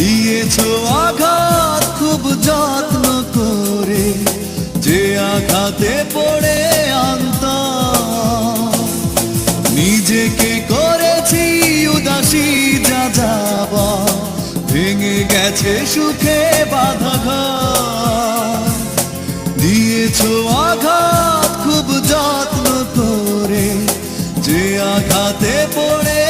দিয়েছো আঘাত খুব যত্ন করে, যে আঘাতে পড়ে অন্তর নিজেকে করেছি উদাসী, যা যাবা ভেঙে গেছে সুখে বাঁধা ঘর। দিয়েছো আঘাত খুব যত্ন করে, যে আঘাতে পড়ে